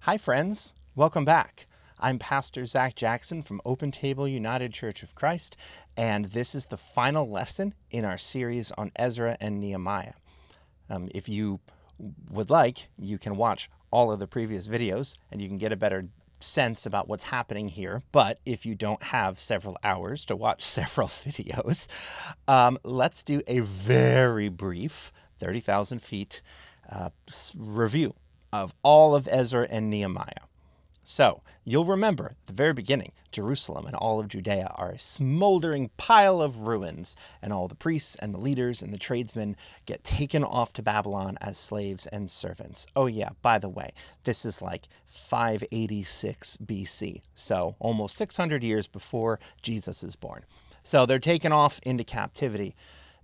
Hi, friends. Welcome back. I'm Pastor Zach Jackson from Open Table United Church of Christ, and this is the final lesson in our series on Ezra and Nehemiah. If you would like, you can watch all of the previous videos, and you can get a better sense about what's happening here. But if you don't have several hours to watch several videos, let's do a very brief 30,000 feet review of all of Ezra and Nehemiah. So, you'll remember at the very beginning, Jerusalem and all of Judea are a smoldering pile of ruins, and all the priests and the leaders and the tradesmen get taken off to Babylon as slaves and servants. Oh yeah, by the way, this is like 586 BC, so almost 600 years before Jesus is born. So they're taken off into captivity.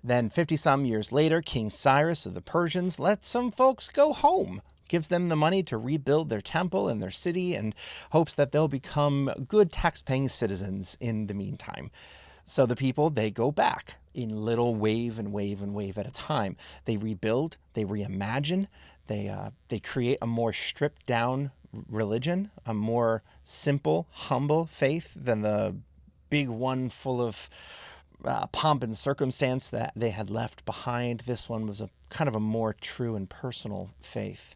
Then 50-some years later, King Cyrus of the Persians lets some folks go home, gives them the money to rebuild their temple and their city, and hopes that they'll become good tax-paying citizens in the meantime. So the people, they go back in little wave and wave and wave at a time. They rebuild, they reimagine, they create a more stripped-down religion, a more simple, humble faith than the big one full of pomp and circumstance that they had left behind. This one was a kind of a more true and personal faith.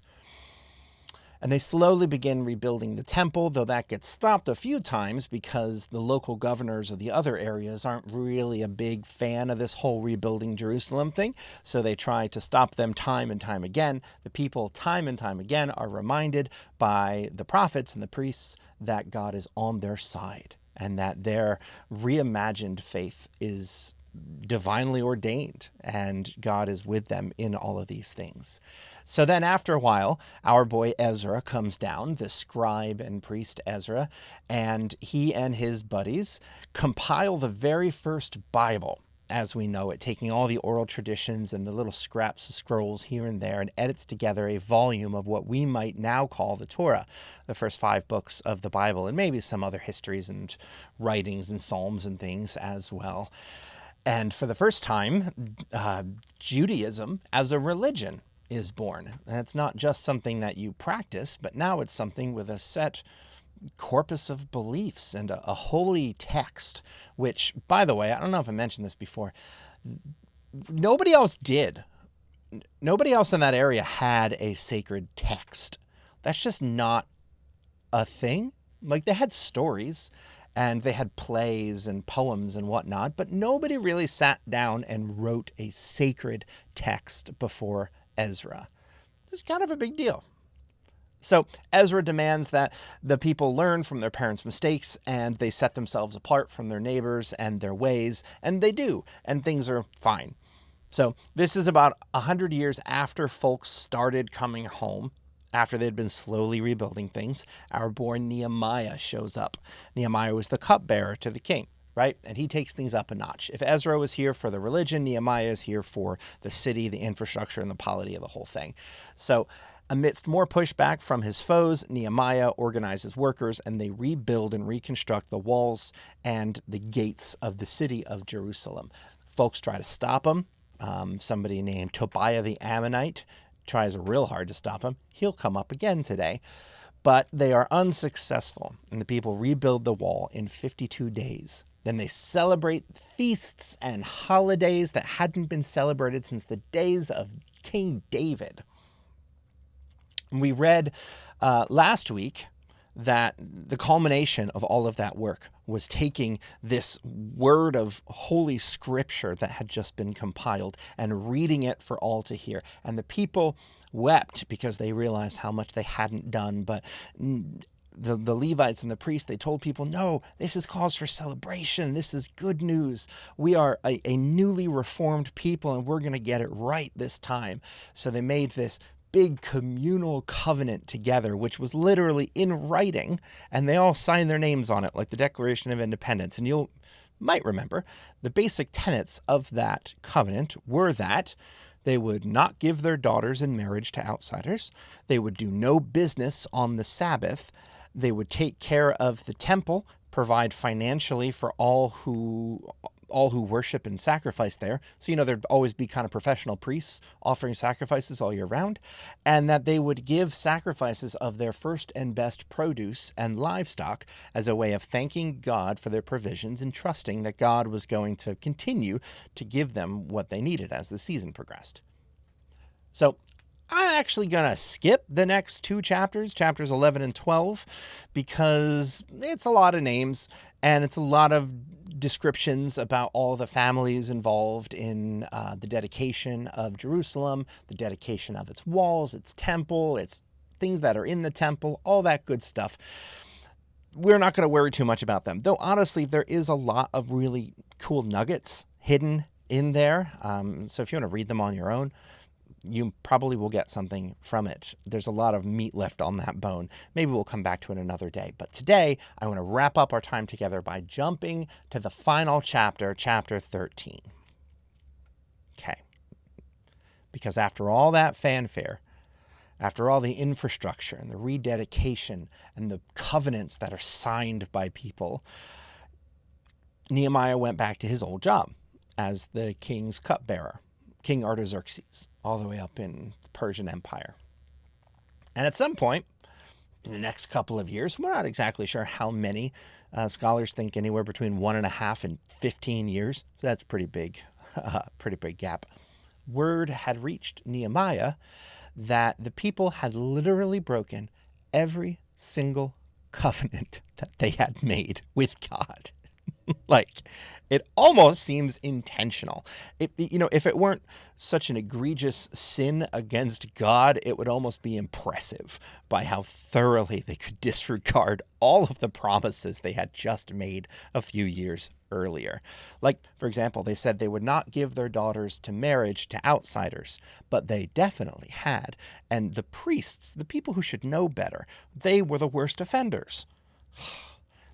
And they slowly begin rebuilding the temple, though that gets stopped a few times because the local governors of the other areas aren't really a big fan of this whole rebuilding Jerusalem thing. So they try to stop them time and time again. The people time and time again are reminded by the prophets and the priests that God is on their side and that their reimagined faith is divinely ordained and God is with them in all of these things. So then after a while, our boy Ezra comes down, the scribe and priest Ezra, and he and his buddies compile the very first Bible as we know it, taking all the oral traditions and the little scraps of scrolls here and there, and edits together a volume of what we might now call the Torah, the first 5 books of the Bible, and maybe some other histories and writings and psalms and things as well. And for the first time, Judaism as a religion is born. And it's not just something that you practice, but now it's something with a set corpus of beliefs and a holy text, which, by the way, I don't know if I mentioned this before, nobody else did. Nobody else in that area had a sacred text. That's just not a thing. Like, they had stories and they had plays and poems and whatnot, but nobody really sat down and wrote a sacred text before Ezra. It's kind of a big deal. So Ezra demands that the people learn from their parents' mistakes and they set themselves apart from their neighbors and their ways, and they do, and things are fine. So this is about 100 years after folks started coming home, after they'd been slowly rebuilding things. Our boy Nehemiah shows up. Nehemiah was the cupbearer to the king, right? And he takes things up a notch. If Ezra was here for the religion, Nehemiah is here for the city, the infrastructure, and the polity of the whole thing. So amidst more pushback from his foes, Nehemiah organizes workers and they rebuild and reconstruct the walls and the gates of the city of Jerusalem. Folks try to stop him. Somebody named Tobiah the Ammonite tries real hard to stop him. He'll come up again today. But they are unsuccessful, and the people rebuild the wall in 52 days. Then they celebrate feasts and holidays that hadn't been celebrated since the days of King David. We read last week that the culmination of all of that work was taking this word of holy scripture that had just been compiled and reading it for all to hear. And the people wept because they realized how much they hadn't done. But the Levites and the priests, they told people, no, this is cause for celebration. This is good news. We are a newly reformed people, and we're going to get it right this time. So they made this big communal covenant together, which was literally in writing, and they all signed their names on it, like the Declaration of Independence. And you might remember the basic tenets of that covenant were that they would not give their daughters in marriage to outsiders. They would do no business on the Sabbath. They would take care of the temple, provide financially for all who all who worship and sacrifice there. So, there'd always be kind of professional priests offering sacrifices all year round, and that they would give sacrifices of their first and best produce and livestock as a way of thanking God for their provisions and trusting that God was going to continue to give them what they needed as the season progressed. So I'm actually going to skip the next two chapters, chapters 11 and 12, because it's a lot of names and it's a lot of descriptions about all the families involved in the dedication of Jerusalem, the dedication of its walls, its temple, its things that are in the temple, all that good stuff. We're not going to worry too much about them, though honestly, there is a lot of really cool nuggets hidden in there. So if you want to read them on your own, you probably will get something from it. There's a lot of meat left on that bone. Maybe we'll come back to it another day. But today, I want to wrap up our time together by jumping to the final chapter, chapter 13. Okay. Because after all that fanfare, after all the infrastructure and the rededication and the covenants that are signed by people, Nehemiah went back to his old job as the king's cupbearer, King Artaxerxes, all the way up in the Persian Empire. And at some point, in the next couple of years, we're not exactly sure how many. Scholars think anywhere between 1.5 and 15 years. So that's pretty big gap. Word had reached Nehemiah that the people had literally broken every single covenant that they had made with God. Like, it almost seems intentional. If it weren't such an egregious sin against God, it would almost be impressive by how thoroughly they could disregard all of the promises they had just made a few years earlier. Like, for example, they said they would not give their daughters to marriage to outsiders, but they definitely had. And the priests, the people who should know better, they were the worst offenders.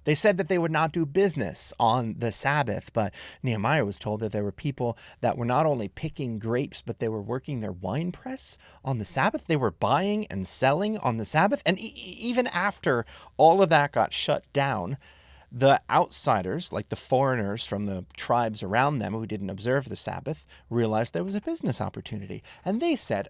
They said that they would not do business on the Sabbath, but Nehemiah was told that there were people that were not only picking grapes, but they were working their wine press on the Sabbath. They were buying and selling on the Sabbath. And even after all of that got shut down, the outsiders, like the foreigners from the tribes around them who didn't observe the Sabbath, realized there was a business opportunity. And they said,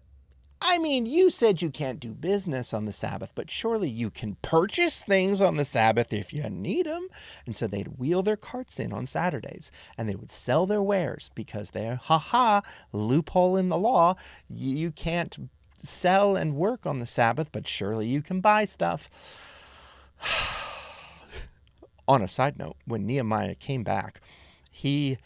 you said you can't do business on the Sabbath, but surely you can purchase things on the Sabbath if you need them. And so they'd wheel their carts in on Saturdays and they would sell their wares because they're, loophole in the law. You can't sell and work on the Sabbath, but surely you can buy stuff. On a side note, when Nehemiah came back, he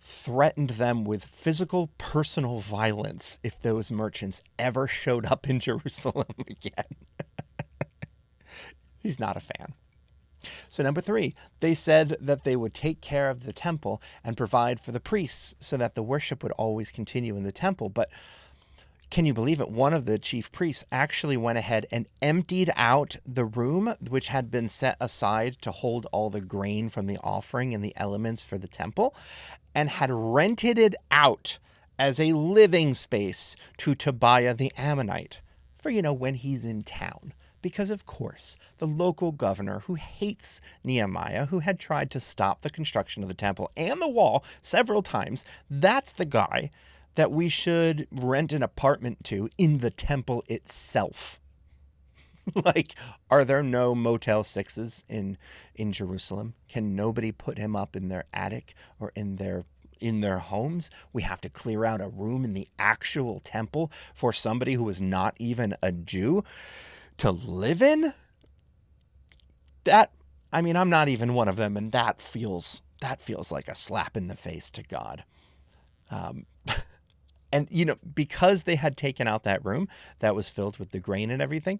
threatened them with physical personal violence if those merchants ever showed up in Jerusalem again. He's not a fan. So number 3, they said that they would take care of the temple and provide for the priests so that the worship would always continue in the temple. But can you believe it? One of the chief priests actually went ahead and emptied out the room which had been set aside to hold all the grain from the offering and the elements for the temple, and had rented it out as a living space to Tobiah the Ammonite for, when he's in town. Because, of course, the local governor who hates Nehemiah, who had tried to stop the construction of the temple and the wall several times, that's the guy that we should rent an apartment to in the temple itself. Like, are there no Motel 6s in Jerusalem? Can nobody put him up in their attic or in their homes? We have to clear out a room in the actual temple for somebody who is not even a Jew to live in? I'm not even one of them, and that feels like a slap in the face to God. And, because they had taken out that room that was filled with the grain and everything,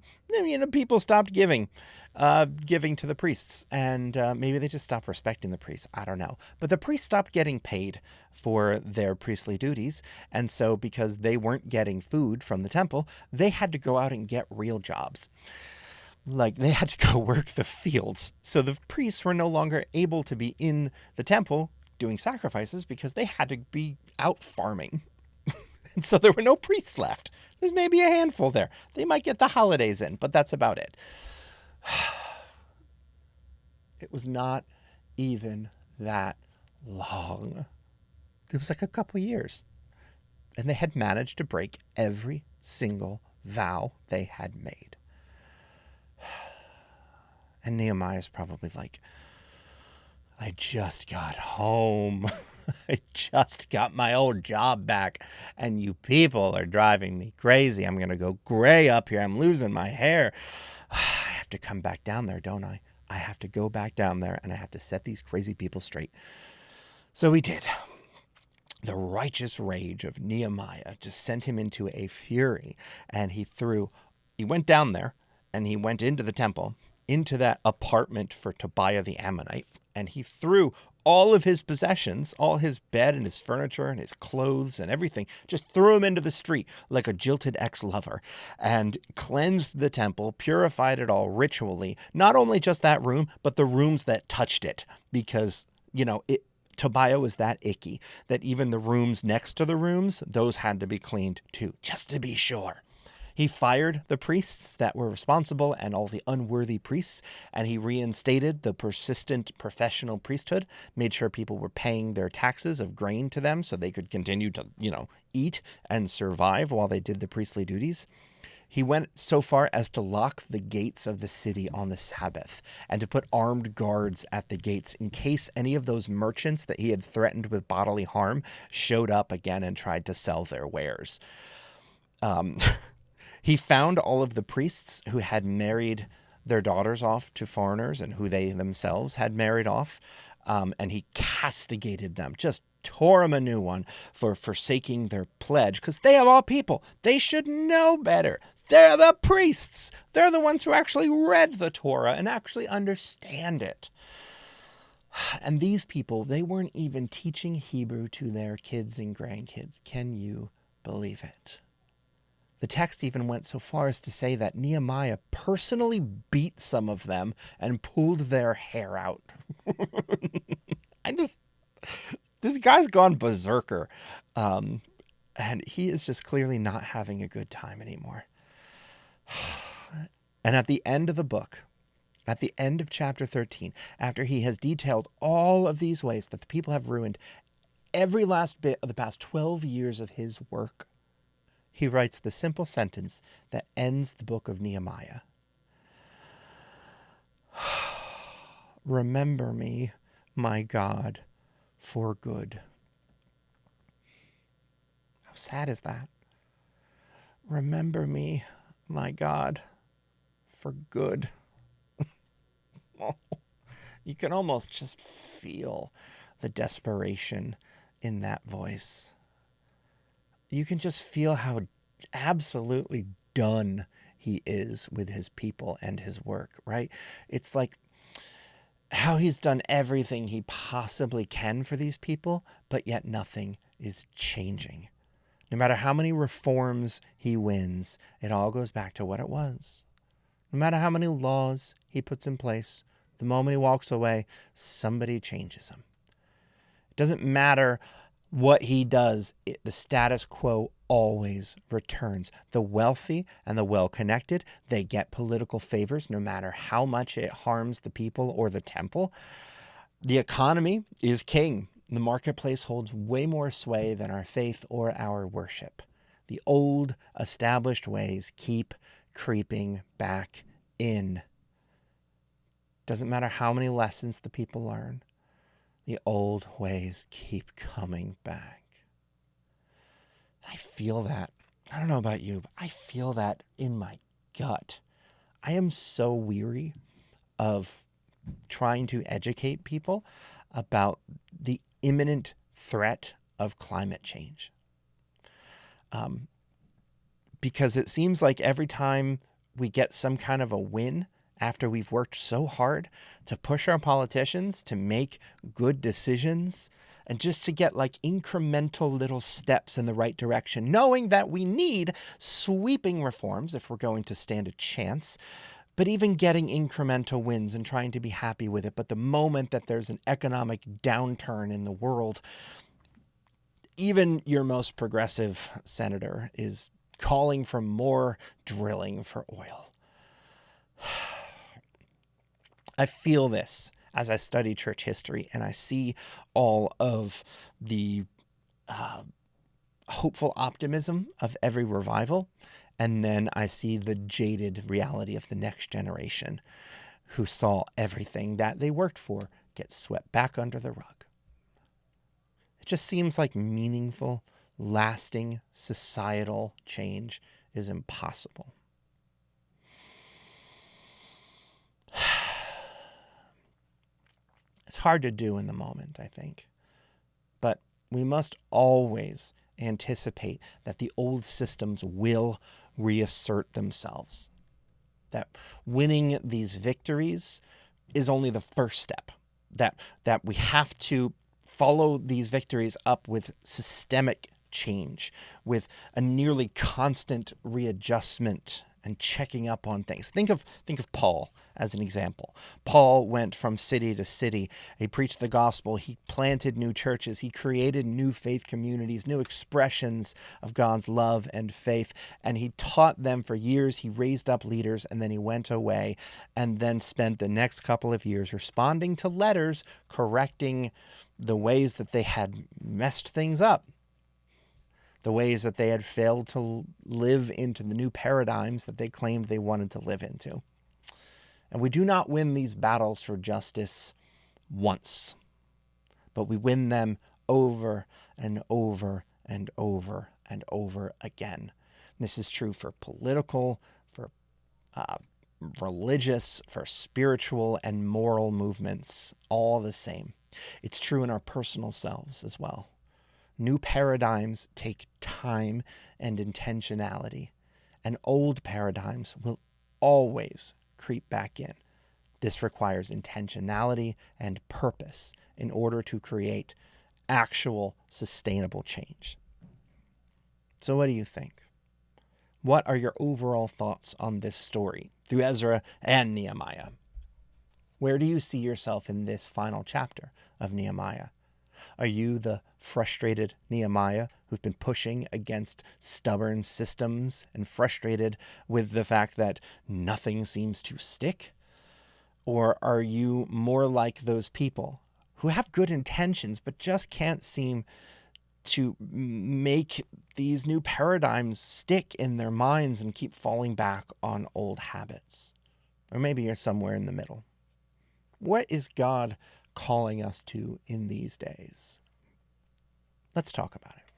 people stopped giving to the priests. And maybe they just stopped respecting the priests. I don't know. But the priests stopped getting paid for their priestly duties. And so because they weren't getting food from the temple, they had to go out and get real jobs. Like, they had to go work the fields. So the priests were no longer able to be in the temple doing sacrifices because they had to be out farming. And so there were no priests left. There's maybe a handful there. They might get the holidays in, but that's about it. It was not even that long. It was like a couple years. And they had managed to break every single vow they had made. And Nehemiah's probably like, I just got home. I just got my old job back. And you people are driving me crazy. I'm going to go gray up here. I'm losing my hair. I have to come back down there, don't I? I have to go back down there and I have to set these crazy people straight. So we did. The righteous rage of Nehemiah just sent him into a fury. And he went down there and he went into the temple, into that apartment for Tobiah the Ammonite, and he threw all of his possessions, all his bed and his furniture and his clothes and everything, just threw him into the street like a jilted ex-lover, and cleansed the temple, purified it all ritually, not only just that room, but the rooms that touched it, because, Tobiah was that icky that even the rooms next to the rooms, those had to be cleaned too, just to be sure. He fired the priests that were responsible and all the unworthy priests, and he reinstated the persistent professional priesthood, made sure people were paying their taxes of grain to them so they could continue to, eat and survive while they did the priestly duties. He went so far as to lock the gates of the city on the Sabbath and to put armed guards at the gates in case any of those merchants that he had threatened with bodily harm showed up again and tried to sell their wares. He found all of the priests who had married their daughters off to foreigners and who they themselves had married off, and he castigated them, just tore them a new one for forsaking their pledge, because they, of all people, they should know better. They're the priests. They're the ones who actually read the Torah and actually understand it. And these people, they weren't even teaching Hebrew to their kids and grandkids. Can you believe it? The text even went so far as to say that Nehemiah personally beat some of them and pulled their hair out. This guy's gone berserker. And he is just clearly not having a good time anymore. And at the end of the book, at the end of chapter 13, after he has detailed all of these ways that the people have ruined every last bit of the past 12 years of his work, he writes the simple sentence that ends the book of Nehemiah. Remember me, my God, for good. How sad is that? Remember me, my God, for good. You can almost just feel the desperation in that voice. You can just feel how absolutely done he is with his people and his work, right? It's like how he's done everything he possibly can for these people, but yet nothing is changing. No matter how many reforms he wins, it all goes back to what it was. No matter how many laws he puts in place, the moment he walks away, somebody changes him. It doesn't matter what he does, the status quo always returns. The wealthy and the well-connected, they get political favors no matter how much it harms the people or the temple. The economy is king. The marketplace holds way more sway than our faith or our worship. The old established ways keep creeping back in. Doesn't matter how many lessons the people learn. The old ways keep coming back. I feel that. I don't know about you, but I feel that in my gut. I am so weary of trying to educate people about the imminent threat of climate change. Because it seems like every time we get some kind of a win after we've worked so hard to push our politicians to make good decisions and just to get like incremental little steps in the right direction, knowing that we need sweeping reforms if we're going to stand a chance, but even getting incremental wins and trying to be happy with it. But the moment that there's an economic downturn in the world, even your most progressive senator is calling for more drilling for oil. I feel this as I study church history and I see all of the hopeful optimism of every revival, and then I see the jaded reality of the next generation who saw everything that they worked for get swept back under the rug. It just seems like meaningful, lasting societal change is impossible. It's hard to do in the moment, I think. But we must always anticipate that the old systems will reassert themselves. That winning these victories is only the first step. That we have to follow these victories up with systemic change, with a nearly constant readjustment and checking up on things. Think of Paul as an example. Paul went from city to city. He preached the gospel. He planted new churches. He created new faith communities, new expressions of God's love and faith. And he taught them for years. He raised up leaders, and then he went away and then spent the next couple of years responding to letters, correcting the ways that they had messed things up, the ways that they had failed to live into the new paradigms that they claimed they wanted to live into. And we do not win these battles for justice once, but we win them over and over and over and over again. This is true for political, for religious, for spiritual and moral movements, all the same. It's true in our personal selves as well. New paradigms take time and intentionality, and old paradigms will always creep back in. This requires intentionality and purpose in order to create actual sustainable change. So what do you think? What are your overall thoughts on this story through Ezra and Nehemiah? Where do you see yourself in this final chapter of Nehemiah? Are you the frustrated Nehemiah who's been pushing against stubborn systems and frustrated with the fact that nothing seems to stick? Or are you more like those people who have good intentions but just can't seem to make these new paradigms stick in their minds and keep falling back on old habits? Or maybe you're somewhere in the middle. What is God calling us to in these days? Let's talk about it.